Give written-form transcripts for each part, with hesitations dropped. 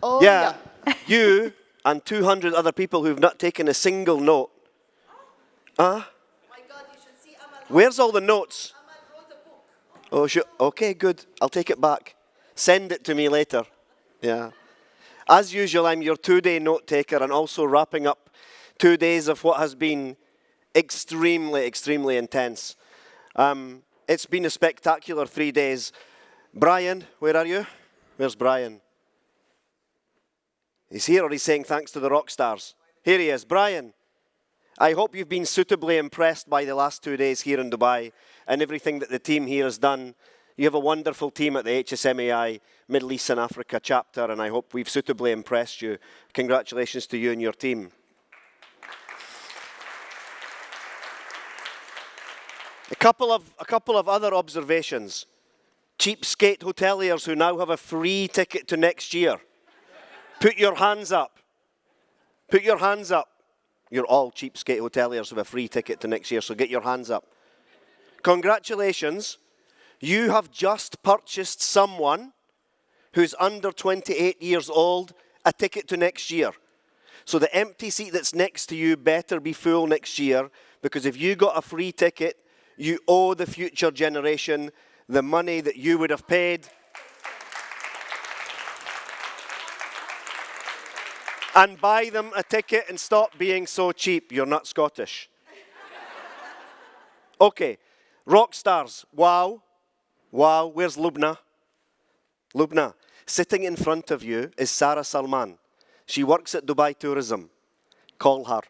Oh, Yeah, you and 200 other people who've not taken a single note. My God, you should see Amal. Where's all the notes? Amal wrote a book. Oh, okay, good. I'll take it back. Send it to me later. Yeah. As usual, I'm your 2-day note taker and also wrapping up 2 days of what has been extremely intense. It's been a spectacular 3 days. Brian, where are you? Where's Brian? He's here, or he's saying thanks to the rock stars. Here he is. Brian, I hope you've been suitably impressed by the last 2 days here in Dubai and everything that the team here has done. You have a wonderful team at the HSMAI Middle East and Africa chapter, and I hope we've suitably impressed you. Congratulations to you and your team. A couple of other observations. Cheapskate hoteliers who now have a free ticket to next year. Put your hands up. Put your hands up. You're all cheapskate hoteliers with a free ticket to next year, so get your hands up. Congratulations. You have just purchased someone who's under 28 years old a ticket to next year. So the empty seat that's next to you better be full next year, because if you got a free ticket, you owe the future generation the money that you would have paid. And buy them a ticket and stop being so cheap. You're not Scottish. Okay, rock stars. Wow. Wow, where's Lubna? Lubna, sitting in front of you is Sarah Salman. She works at Dubai Tourism. Call her.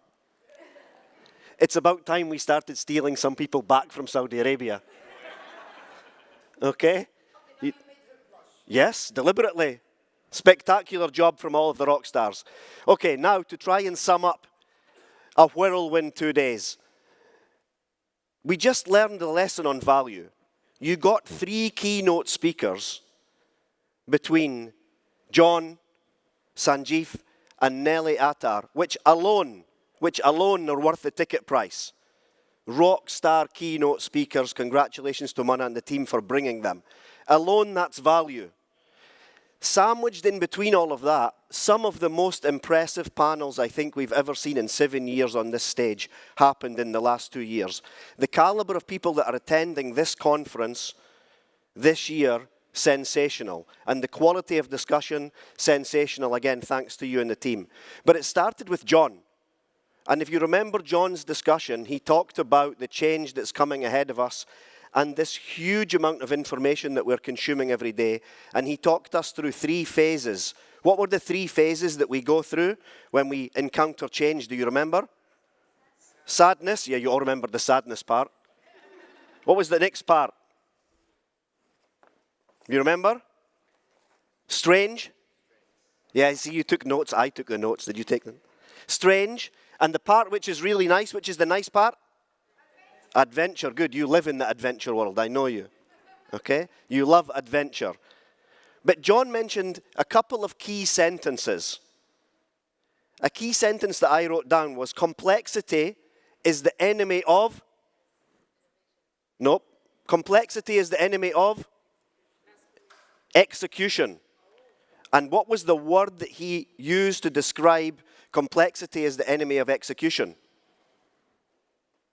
It's about time we started stealing some people back from Saudi Arabia. Okay? Yes, deliberately. Spectacular job from all of the rock stars. Okay, now to try and sum up a whirlwind 2 days. We just learned a lesson on value. You got 3 keynote speakers between John, Sanjeev, and Nelly Attar, which alone are worth the ticket price. Rock star keynote speakers. Congratulations to Mana and the team for bringing them. Alone, that's value. Sandwiched in between all of that, some of the most impressive panels I think we've ever seen in 7 years on this stage happened in the last 2 years. The caliber of people that are attending this conference this year, sensational. And the quality of discussion, sensational. Again, thanks to you and the team. But it started with John. And if you remember John's discussion, he talked about the change that's coming ahead of us and this huge amount of information that we're consuming every day. And he talked us through 3 phases. What were the 3 phases that we go through when we encounter change? Do you remember? Sadness. Yeah, you all remember the sadness part. What was the next part? You remember? Strange. Yeah, see, you took notes. I took the notes. Did you take them? Strange. And the part which is really nice, which is the nice part? Adventure. Good. You live in the adventure world. I know you. Okay? You love adventure. But John mentioned a couple of key sentences. A key sentence that I wrote down was complexity is the enemy of? Nope. Complexity is the enemy of? Execution. And what was the word that he used to describe complexity as the enemy of execution?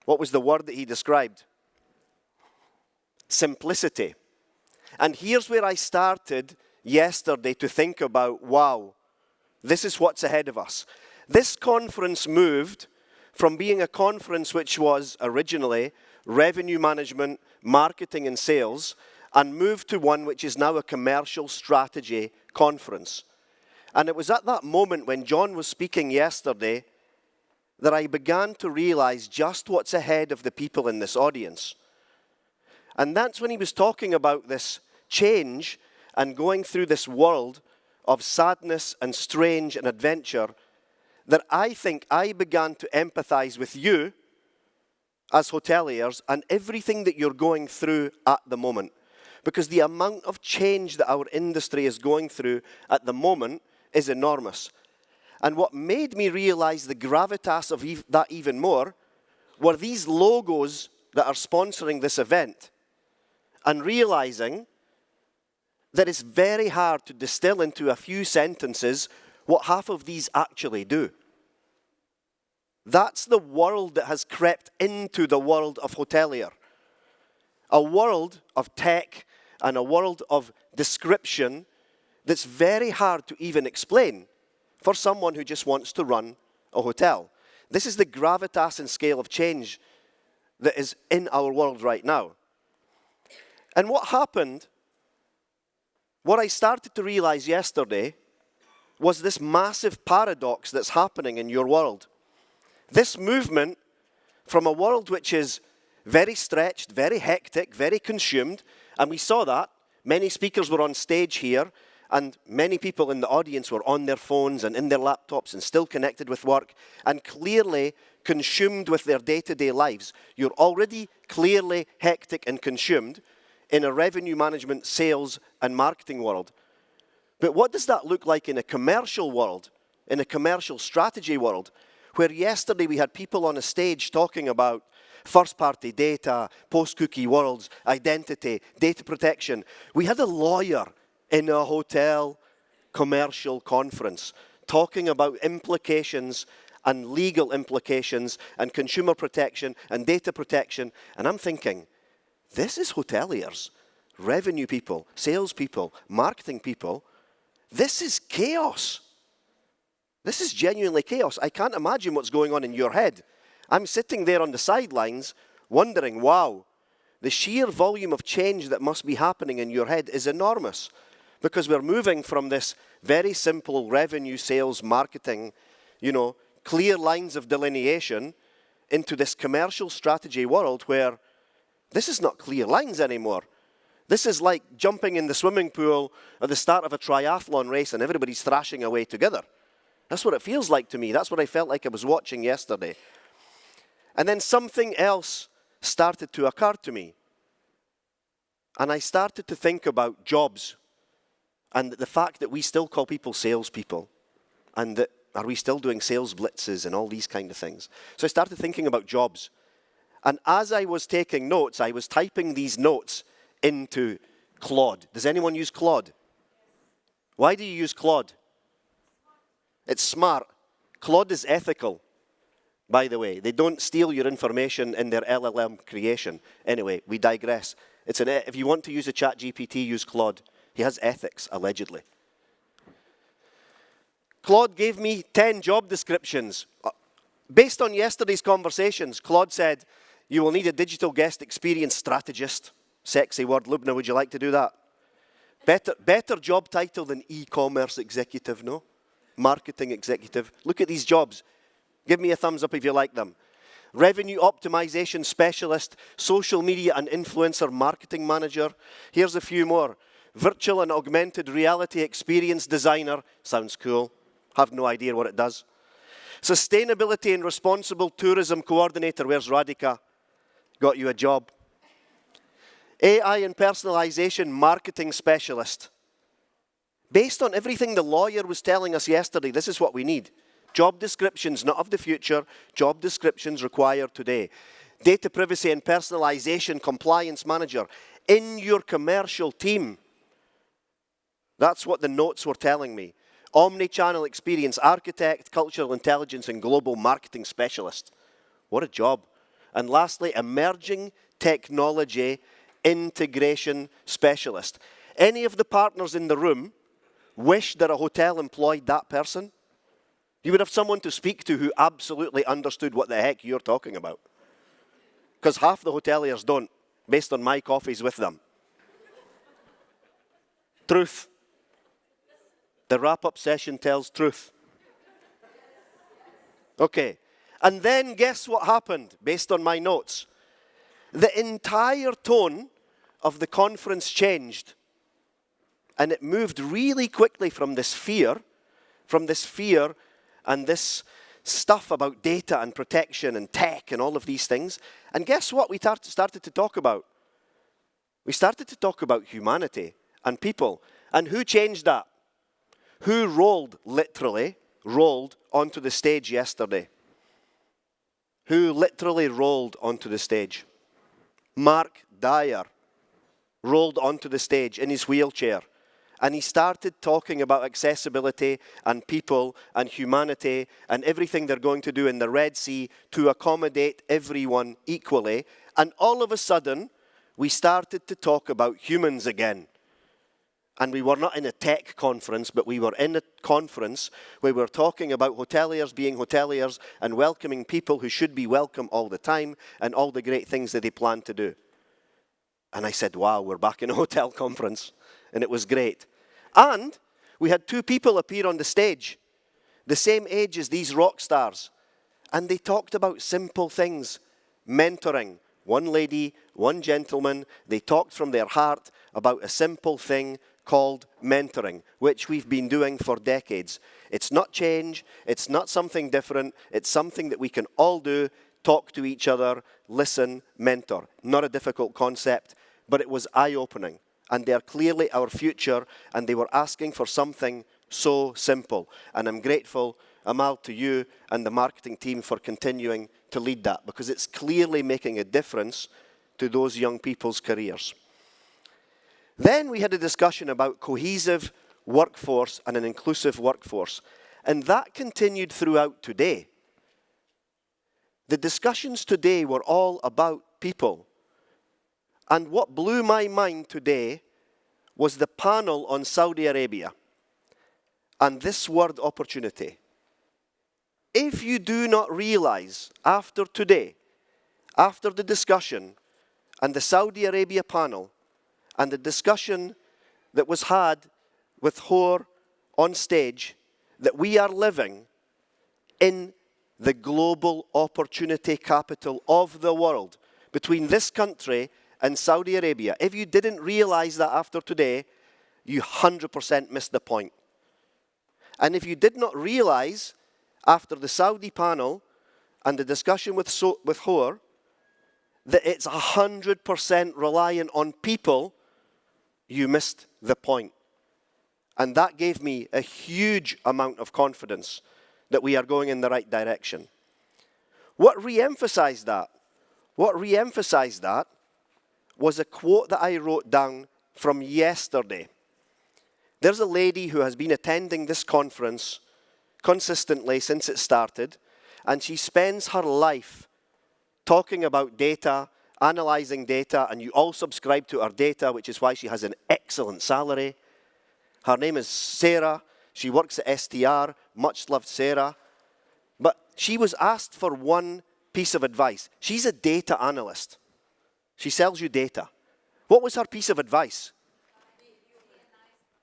What was the word that he described? Simplicity. And here's where I started yesterday to think about, wow, this is what's ahead of us. This conference moved from being a conference which was originally revenue management, marketing and sales, and moved to one which is now a commercial strategy conference. And it was at that moment when John was speaking yesterday that I began to realize just what's ahead of the people in this audience. And that's when he was talking about this change and going through this world of sadness and strange and adventure, that I think I began to empathize with you as hoteliers and everything that you're going through at the moment. Because the amount of change that our industry is going through at the moment is enormous. And what made me realize the gravitas of that even more were these logos that are sponsoring this event, and realizing that it's very hard to distill into a few sentences what half of these actually do. That's the world that has crept into the world of hotelier. A world of tech and a world of description that's very hard to even explain for someone who just wants to run a hotel. This is the gravitas and scale of change that is in our world right now. And what happened, what I started to realize yesterday, was this massive paradox that's happening in your world. This movement from a world which is very stretched, very hectic, very consumed, and we saw that. Many speakers were on stage here, and many people in the audience were on their phones and in their laptops and still connected with work and clearly consumed with their day-to-day lives. You're already clearly hectic and consumed in a revenue management, sales, and marketing world. But what does that look like in a commercial world, in a commercial strategy world, where yesterday we had people on a stage talking about first-party data, post-cookie worlds, identity, data protection. We had a lawyer in a hotel commercial conference talking about implications and legal implications and consumer protection and data protection. And I'm thinking, this is hoteliers, revenue people, sales people, marketing people. This is chaos. This is genuinely chaos. I can't imagine what's going on in your head. I'm sitting there on the sidelines wondering, wow, the sheer volume of change that must be happening in your head is enormous, because we're moving from this very simple revenue, sales, marketing, clear lines of delineation into this commercial strategy world where this is not clear lines anymore. This is like jumping in the swimming pool at the start of a triathlon race and everybody's thrashing away together. That's what it feels like to me. That's what I felt like I was watching yesterday. And then something else started to occur to me. And I started to think about jobs and the fact that we still call people salespeople, and that are we still doing sales blitzes and all these kind of things. So I started thinking about jobs. And as I was taking notes, I was typing these notes into Claude. Does anyone use Claude? Why do you use Claude? It's smart. Claude is ethical, by the way. They don't steal your information in their LLM creation. Anyway, we digress. If you want to use a ChatGPT, use Claude. He has ethics, allegedly. Claude gave me 10 job descriptions. Based on yesterday's conversations, Claude said, you will need a digital guest experience strategist. Sexy word. Lubna, would you like to do that? Better job title than e-commerce executive, no? Marketing executive. Look at these jobs. Give me a thumbs up if you like them. Revenue optimization specialist, social media and influencer marketing manager. Here's a few more. Virtual and augmented reality experience designer. Sounds cool. Have no idea what it does. Sustainability and responsible tourism coordinator. Where's Radhika? Got you a job. AI and personalization marketing specialist. Based on everything the lawyer was telling us yesterday, this is what we need. Job descriptions, not of the future, job descriptions required today. Data privacy and personalization compliance manager in your commercial team. That's what the notes were telling me. Omni-channel experience architect, cultural intelligence, and global marketing specialist. What a job. And lastly, emerging technology integration specialist. Any of the partners in the room wish that a hotel employed that person? You would have someone to speak to who absolutely understood what the heck you're talking about. Because half the hoteliers don't, based on my coffees with them. Truth. The wrap-up session tells truth. Okay. And then guess what happened, based on my notes? The entire tone of the conference changed. And it moved really quickly from this fear and this stuff about data and protection and tech and all of these things. And guess what we started to talk about? We started to talk about humanity and people. And who changed that? Who literally rolled onto the stage yesterday? Who literally rolled onto the stage? Mark Dyer rolled onto the stage in his wheelchair. And he started talking about accessibility and people and humanity and everything they're going to do in the Red Sea to accommodate everyone equally. And all of a sudden, we started to talk about humans again. And we were not in a tech conference, but we were in a conference where we were talking about hoteliers being hoteliers and welcoming people who should be welcome all the time and all the great things that they plan to do. And I said, wow, we're back in a hotel conference. And it was great. And we had two people appear on the stage, the same age as these rock stars. And they talked about simple things, mentoring. One lady, one gentleman, they talked from their heart about a simple thing called mentoring, which we've been doing for decades. It's not change, it's not something different, it's something that we can all do, talk to each other, listen, mentor. Not a difficult concept, but it was eye-opening. And they're clearly our future, and they were asking for something so simple. And I'm grateful, Amal, to you and the marketing team for continuing to lead that, because it's clearly making a difference to those young people's careers. Then we had a discussion about cohesive workforce and an inclusive workforce. And that continued throughout today. The discussions today were all about people. And what blew my mind today was the panel on Saudi Arabia and this word opportunity. If you do not realize after today, after the discussion and the Saudi Arabia panel and the discussion that was had with Hor on stage, that we are living in the global opportunity capital of the world between this country and Saudi Arabia. If you didn't realize that after today, you 100% missed the point. And if you did not realize after the Saudi panel and the discussion with Hor that it's 100% reliant on people, you missed the point. And that gave me a huge amount of confidence that we are going in the right direction. What re-emphasized that? What re-emphasized that was a quote that I wrote down from yesterday. There's a lady who has been attending this conference consistently since it started, and she spends her life talking about data, analyzing data, and you all subscribe to her data, which is why she has an excellent salary. Her name is Sarah. She works at STR. Much loved Sarah. But she was asked for one piece of advice. She's a data analyst. She sells you data. What was her piece of advice?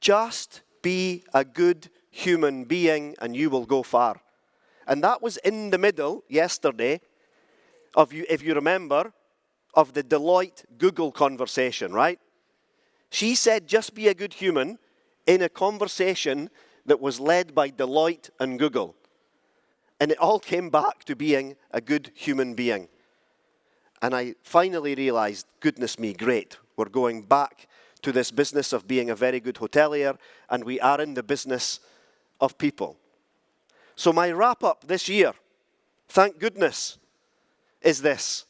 Just be a good human being and you will go far. And that was in the middle yesterday of, if you remember, of the Deloitte Google conversation, right? She said just be a good human in a conversation that was led by Deloitte and Google. And it all came back to being a good human being. And I finally realized, goodness me, great. We're going back to this business of being a very good hotelier, and we are in the business of people. So my wrap-up this year, thank goodness, is this.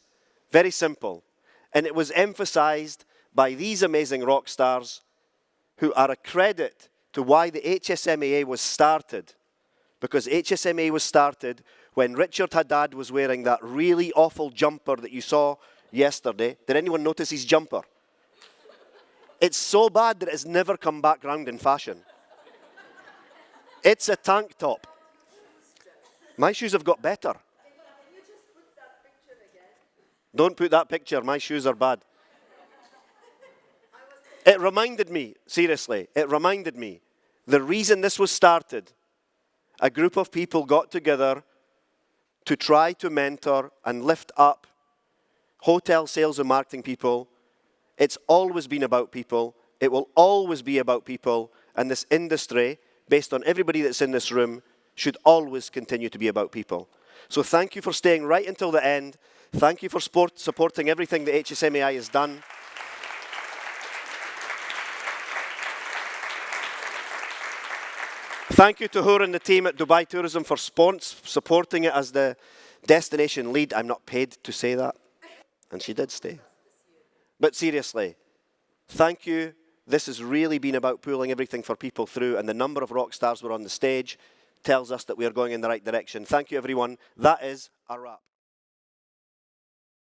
Very simple. And it was emphasized by these amazing rock stars who are a credit to why the HSMAA was started. Because HSMAA was started when Richard Haddad was wearing that really awful jumper that you saw yesterday. Did anyone notice his jumper? It's so bad that it's never come back round in fashion. It's a tank top. My shoes have got better. Don't put that picture. My shoes are bad. It reminded me, seriously, it reminded me, the reason this was started, a group of people got together to try to mentor and lift up hotel sales and marketing people. It's always been about people. It will always be about people. And this industry, based on everybody that's in this room, should always continue to be about people. So thank you for staying right until the end. Thank you for supporting everything that HSMAI has done. Thank you to Hur and the team at Dubai Tourism for supporting it as the destination lead. I'm not paid to say that. And she did stay. But seriously, thank you This has really been about pulling everything for people through, and the number of rock stars were on the stage tells us that we are going in the right direction. Thank you, everyone. That is a wrap.